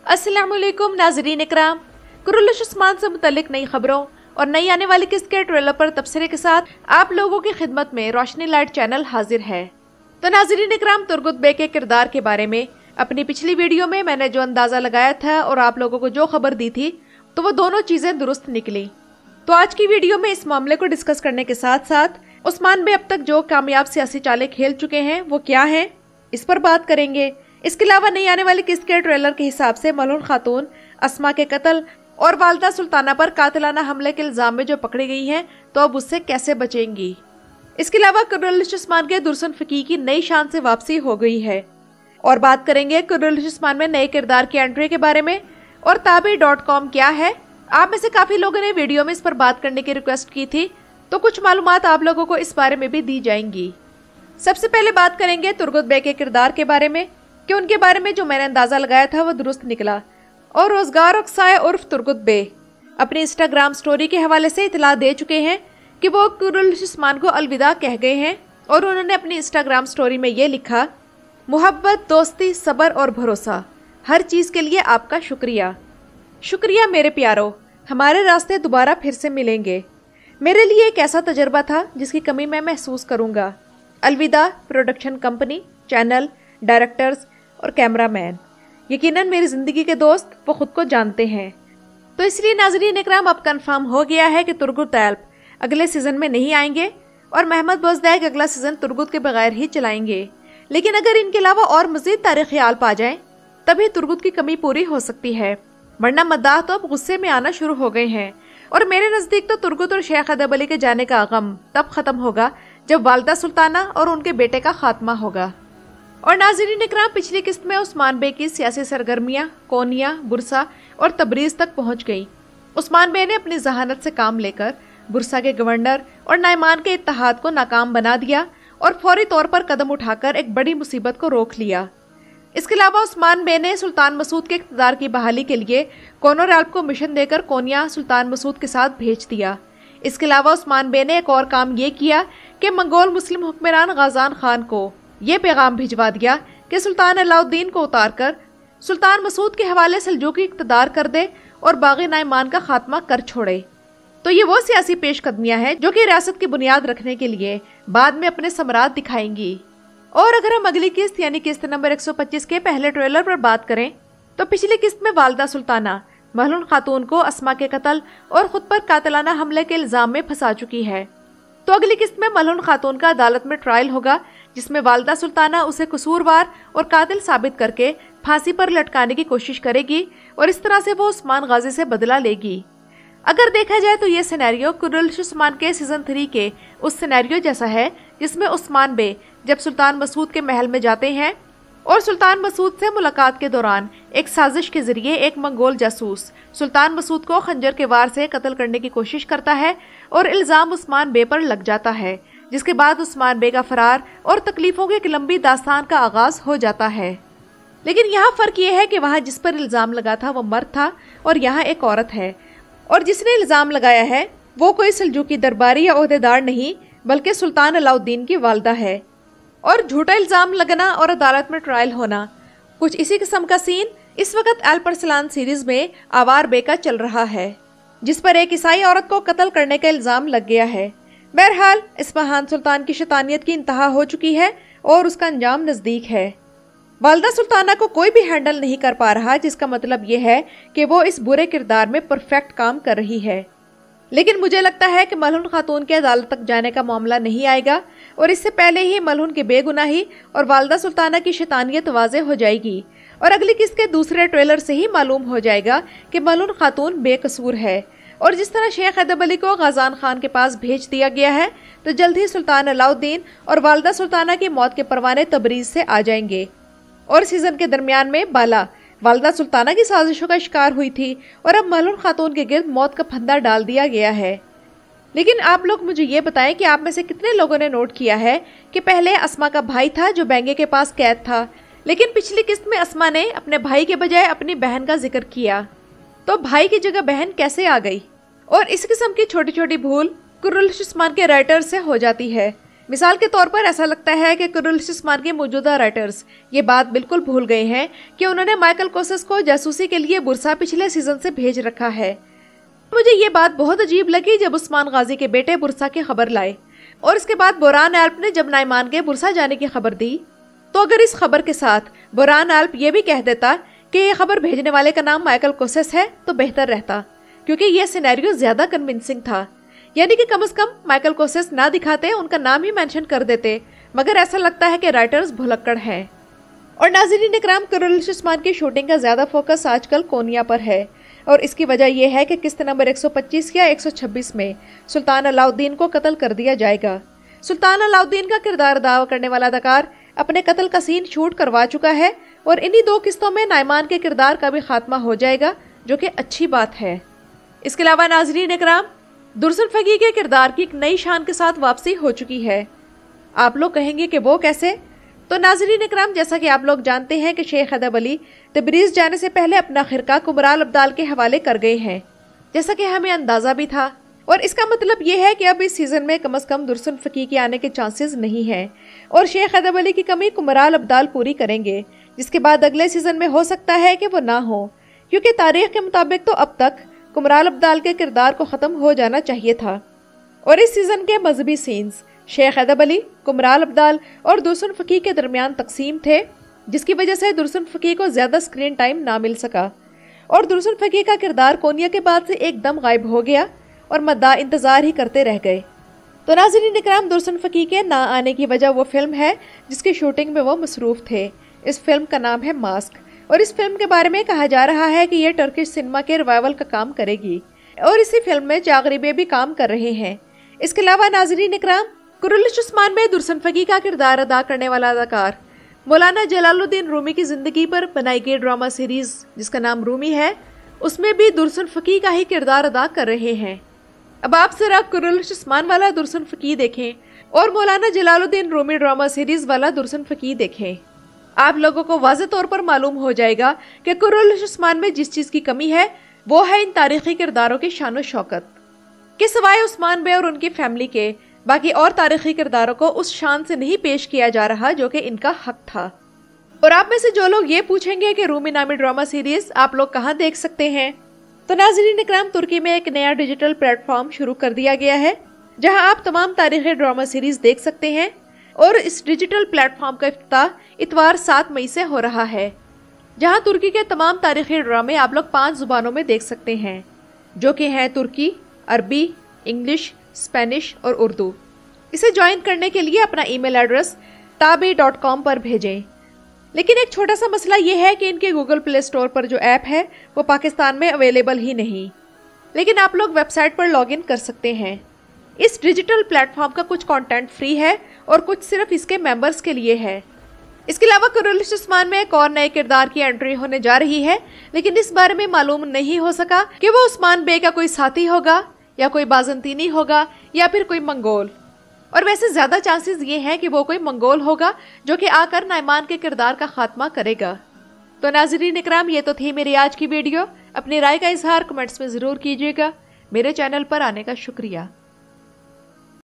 अस्सलाम वालेकुम नाज़रीन इकराम। कुर्रुश उस्मान से मुतल्लिक नई खबरों और नई आने वाली किस्त के ट्रेलर पर तबसरे के साथ आप लोगों की खिदमत में रोशनी लाइट चैनल हाजिर है। तो नाज़रीन इकराम, तुर्गुत बे के किरदार के बारे में अपनी पिछली वीडियो में मैंने जो अंदाज़ा लगाया था और आप लोगों को जो खबर दी थी, तो वो दोनों चीज़ें दुरुस्त निकली। तो आज की वीडियो में इस मामले को डिस्कस करने के साथ साथ उस्मान बे अब तक जो कामयाब सियासी चालें खेल चुके हैं वो क्या हैं, इस पर बात करेंगे। इसके अलावा नई आने वाली किस्त के ट्रेलर के हिसाब से मलून खातून अस्मा के कत्ल और वालदा सुल्ताना पर कातिलाना हमले के इल्जाम में जो पकड़ी गई हैं, तो अब उससे कैसे बचेंगी। इसके अलावा कुर्रुश उस्मान के दुर्सन फकी की नई शान से वापसी हो गई है और बात करेंगे कुर्रुश उस्मान में नए किरदार की एंट्री के बारे में और ताबे.com क्या है। आप में से काफी लोगों ने वीडियो में इस पर बात करने की रिक्वेस्ट की थी, तो कुछ मालूमात आप लोगों को इस बारे में भी दी जाएंगी। सबसे पहले बात करेंगे तुर्गुत बे के किरदार के बारे में कि उनके बारे में जो मैंने अंदाजा लगाया था वो दुरुस्त निकला और रोजगार अक्साय उर्फ तुर्गुत बे अपनी इंस्टाग्राम स्टोरी के हवाले से इतला दे चुके हैं कि वो कुर्रुश उस्मान को अलविदा कह गए हैं और उन्होंने अपनी इंस्टाग्राम स्टोरी में ये लिखा, मोहब्बत, दोस्ती, सब्र और भरोसा, हर चीज के लिए आपका शुक्रिया। शुक्रिया मेरे प्यारों, हमारे रास्ते दोबारा फिर से मिलेंगे। मेरे लिए एक ऐसा तजर्बा था जिसकी कमी मैं महसूस करूंगा। अलविदा प्रोडक्शन कंपनी, चैनल, डायरेक्टर्स और कैमरामैन, यकीनन मेरी जिंदगी के दोस्त वो खुद को जानते हैं। तो इसलिए नाज़रीन इकराम, अब कंफर्म हो गया है कि तुर्गुत एल्प अगले सीजन में नहीं आएंगे और महमद बोजदैक अगला सीजन तुर्गुत के बगैर ही चलाएंगे। लेकिन अगर इनके अलावा और मजीद तारीखी आल्प आ जाएं, तभी तुर्गुत की कमी पूरी हो सकती है, वरना मद्दाह तो अब गुस्से में आना शुरू हो गए हैं। और मेरे नजदीक तो तुर्गुत और शेख अदब अली के जाने का गम तब खत्म होगा जब वालदा सुल्ताना और उनके बेटे का खात्मा होगा। और नाज़रीन इकराम, पिछली किस्त में उस्मान बे की सियासी सरगर्मियां कोनिया, बुरसा और तबरीज तक पहुंच गई। उस्मान बे ने अपनी जहानत से काम लेकर बुरसा के गवर्नर और नाइमान के इत्तेहाद को नाकाम बना दिया और फौरी तौर पर कदम उठाकर एक बड़ी मुसीबत को रोक लिया। इसके अलावा उस्मान बे ने सुल्तान मसूद के इक़्तिदार की बहाली के लिए कोनर एल्प को मिशन देकर कोनिया सुल्तान मसूद के साथ भेज दिया। इसके अलावा उस्मान बे ने एक और काम ये किया कि मंगोल मुस्लिम हुक्मरान गाजान खान को ये पैगाम भिजवा दिया कि सुल्तान अलाउद्दीन को उतारकर सुल्तान मसूद के हवाले सल्जूकी इक़्तिदार कर दे और बागी नाइमान का खात्मा कर छोड़े। तो ये वो सियासी पेशकदमियां हैं जो कि रियासत की बुनियाद रखने के लिए बाद में अपने समरात दिखाएंगी। और अगर हम अगली किस्त यानी किस्त नंबर 125 के पहले ट्रेलर पर बात करें, तो पिछली किस्त में वालदा सुल्ताना महलून खातून को अस्मा के कत्ल और खुद पर कातिलाना हमले के इल्जाम में फंसा चुकी है। तो अगली किस्त में महलून खातून का अदालत में ट्रायल होगा, जिसमें वालदा सुल्ताना उसे कसूरवार और कातिल साबित करके फांसी पर लटकाने की कोशिश करेगी और इस तरह से वो उस्मान गाजी से बदला लेगी। अगर देखा जाए तो ये सिनेरियो कुर्रुश उस्मान के सीजन 3 के उस सिनेरियो जैसा है जिसमें उस्मान बे जब सुल्तान मसूद के महल में जाते हैं और सुल्तान मसूद से मुलाकात के दौरान एक साजिश के जरिए एक मंगोल जासूस सुल्तान मसूद को खंजर के वार से कत्ल करने की कोशिश करता है और इल्जाम उस्मान बे पर लग जाता है, जिसके बाद उस्मान बे का फरार और तकलीफों की एक लंबी दास्तान का आगाज हो जाता है। लेकिन यहाँ फर्क ये है कि वहाँ जिस पर इल्जाम लगा था वो मर्द था और यहाँ एक औरत है, और जिसने इल्जाम लगाया है वो कोई सल्जूकी दरबारी या ओहदेदार नहीं बल्कि सुल्तान अलाउद्दीन की वालदा है। और झूठा इल्जाम लगना और अदालत में ट्रायल होना, कुछ इसी किस्म का सीन इस वक्त अल परसलान सीरीज में आवार बे का चल रहा है, जिस पर एक ईसाई औरत को कत्ल करने का इल्जाम लग गया है। बहरहाल इस महान सुल्तान की शैतानियत की इंतहा हो चुकी है और उसका अंजाम नजदीक है। वालदा सुल्ताना को कोई भी हैंडल नहीं कर पा रहा, जिसका मतलब ये है कि वो इस बुरे किरदार में परफेक्ट काम कर रही है। लेकिन मुझे लगता है कि मलहून खातून के अदालत तक जाने का मामला नहीं आएगा और इससे पहले ही मलहून की बेगुनाही और वालदा सुल्ताना की शैतानियत वाज़े हो जाएगी और अगली किस्त के दूसरे ट्रेलर से ही मालूम हो जाएगा कि मलहून खातून बेकसूर है। और जिस तरह शेख अदब अली को गाजान खान के पास भेज दिया गया है, तो जल्द ही सुल्तान अलाउद्दीन और वालदा सुल्ताना की मौत के परवाने तबरीज से आ जाएंगे। और सीजन के दरमियान में बाला वालदा सुल्ताना की साजिशों का शिकार हुई थी और अब महलून खातून के गिर्द मौत का फंदा डाल दिया गया है। लेकिन आप लोग मुझे ये बताएं कि आप में से कितने लोगों ने नोट किया है कि पहले अस्मा का भाई था जो बेंगे के पास कैद था, लेकिन पिछली किस्त में अस्मा ने अपने भाई के बजाय अपनी बहन का जिक्र किया, तो भाई की जगह बहन कैसे आ गई। और इस किस्म की छोटी छोटी भूल कुर्रुश उस्मान के राइटर से हो जाती है। مثال کے طور پر ایسا لگتا ہے کہ قرولش عثمان کے موجودہ رائٹرز یہ بات بالکل بھول گئے ہیں کہ انہوں نے مائیکل کوسس کو جاسوسی کے لیے برسا پچھلے سیزن سے بھیج رکھا ہے۔ مجھے یہ بات بہت عجیب لگی جب عثمان غازی کے بیٹے برسا کی خبر لائے اور اس کے بعد بوران ایلپ نے جب نائمان کے برسا جانے کی خبر دی، تو اگر اس خبر کے ساتھ بوران ایلپ یہ بھی کہہ دیتا کہ یہ خبر بھیجنے والے کا نام مائیکل کوسس ہے تو بہتر رہتا، کیونکہ یہ سینیریو زیادہ کنونسنگ تھا۔ یعنی کہ کم از کم مائیکل کوسس نہ دکھاتے، ان کا نام ہی مینشن کر دیتے، مگر ایسا لگتا ہے کہ رائٹرز بھلکڑ ہیں۔ اور ناظرین اکرام، قرولش عثمان کی شوٹنگ کا زیادہ فوکس آج کل کونیا پر ہے، اور اس کی وجہ یہ ہے کہ قسط نمبر 125 یا 126 میں سلطان علاء الدین کو قتل کر دیا جائے گا۔ سلطان علاء الدین کا کردار ادا کرنے والا اداکار اپنے قتل کا سین شوٹ کروا چکا ہے، اور انہی 2 قسطوں میں نائمان کے کردار کا بھی خاتمہ ہو جائے گا، جو کہ اچھی بات ہے۔ اس کے علاوہ ناظرین اکرام، درسن فقی کے کردار کی ایک نئی شان کے ساتھ واپسی ہو چکی ہے۔ آپ لوگ کہیں گے کہ وہ کیسے؟ تو ناظرین اکرام، جیسا کہ آپ لوگ جانتے ہیں کہ شیخ ادب علی تبریز جانے سے پہلے اپنا خرقہ کمرال ابدال کے حوالے کر گئے ہیں، جیسا کہ ہمیں اندازہ بھی تھا، اور اس کا مطلب یہ ہے کہ اب اس سیزن میں کم از کم درسن فقی کے آنے کے چانسز نہیں ہیں، اور شیخ ادب علی کی کمی کمرال ابدال پوری کریں گے، جس کے بعد اگلے سیزن میں ہو سکتا ہے کہ وہ نہ ہو، کیونکہ تاریخ کے مطابق تو اب تک کمرال ابدال کے کردار کو ختم ہو جانا چاہیے تھا، اور اس سیزن کے مذہبی سینز شیخ ادب علی، کمرال ابدال اور درسن فقی کے درمیان تقسیم تھے، جس کی وجہ سے درسن فقی کو زیادہ سکرین ٹائم نہ مل سکا، اور درسن فقی کا کردار کونیا کے بعد سے ایک دم غائب ہو گیا اور مداح انتظار ہی کرتے رہ گئے۔ تو ناظرین اکرام، درسن فقی کے نہ آنے کی وجہ وہ فلم ہے جس کی شوٹنگ میں وہ مصروف تھے۔ اس فلم کا نام ہے ماسک، اور اس فلم کے بارے میں کہا جا رہا ہے کہ یہ ٹرکش سینما کے ریوائول کا کام کرے گی، اور اسی فلم میں چاغریبے بھی کام کر رہے ہیں۔ اس کے علاوہ ناظرین اکرام، قرولش عثمان میں درسن فقی کا کردار ادا کرنے والا اداکار مولانا جلال الدین رومی کی زندگی پر بنائی گئی ڈرامہ سیریز جس کا نام رومی ہے، اس میں بھی درسن فقی کا ہی کردار ادا کر رہے ہیں۔ اب آپ ذرا قرولش عثمان والا درسن فقی دیکھیں اور مولانا جلال الدین رومی ڈرامہ سیریز والا درسن فقی دیکھیں، آپ لوگوں کو واضح طور پر معلوم ہو جائے گا کہ قرولش عثمان میں جس چیز کی کمی ہے وہ ہے ان تاریخی کرداروں کی شان و شوکت، کہ سوائے عثمان بے اور ان کی فیملی کے باقی اور تاریخی کرداروں کو اس شان سے نہیں پیش کیا جا رہا جو کہ ان کا حق تھا۔ اور آپ میں سے جو لوگ یہ پوچھیں گے کہ رومی نامی ڈرامہ سیریز آپ لوگ کہاں دیکھ سکتے ہیں، تو ناظرین اکرام، ترکی میں ایک نیا ڈیجیٹل پلیٹ فارم شروع کر دیا گیا ہے جہاں آپ تمام تاریخی ڈرامہ سیریز دیکھ سکتے ہیں، اور اس ڈیجیٹل پلیٹ فارم کا افتتاح اتوار 7 مئی سے ہو رہا ہے، جہاں ترکی کے تمام تاریخی ڈرامے آپ لوگ 5 زبانوں میں دیکھ سکتے ہیں، جو کہ ہیں ترکی، عربی، انگلش، اسپینش اور اردو۔ اسے جوائن کرنے کے لیے اپنا ای میل ایڈریس tabi.com پر بھیجیں۔ لیکن ایک چھوٹا سا مسئلہ یہ ہے کہ ان کے گوگل پلے اسٹور پر جو ایپ ہے وہ پاکستان میں اویلیبل ہی نہیں، لیکن آپ لوگ ویب سائٹ پر لاگ ان کر سکتے ہیں۔ اس ڈیجیٹل پلیٹ فارم کا کچھ کانٹینٹ فری ہے اور کچھ صرف اس کے ممبرز کے لیے ہے۔ اس کے علاوہ قرولش عثمان میں ایک اور نئے کردار کی انٹری ہونے جا رہی ہے، لیکن اس بارے میں معلوم نہیں ہو سکا کہ وہ عثمان بے کا کوئی ساتھی ہوگا یا کوئی بازنطینی ہوگا یا پھر کوئی منگول، اور ویسے زیادہ چانسز یہ ہیں کہ وہ کوئی منگول ہوگا جو کہ آ کر نائمان کے کردار کا خاتمہ کرے گا۔ تو ناظرین اکرام، یہ تو تھی میری آج کی ویڈیو۔ اپنی رائے کا اظہار کمنٹس میں ضرور کیجیے گا۔ میرے چینل پر آنے کا شکریہ۔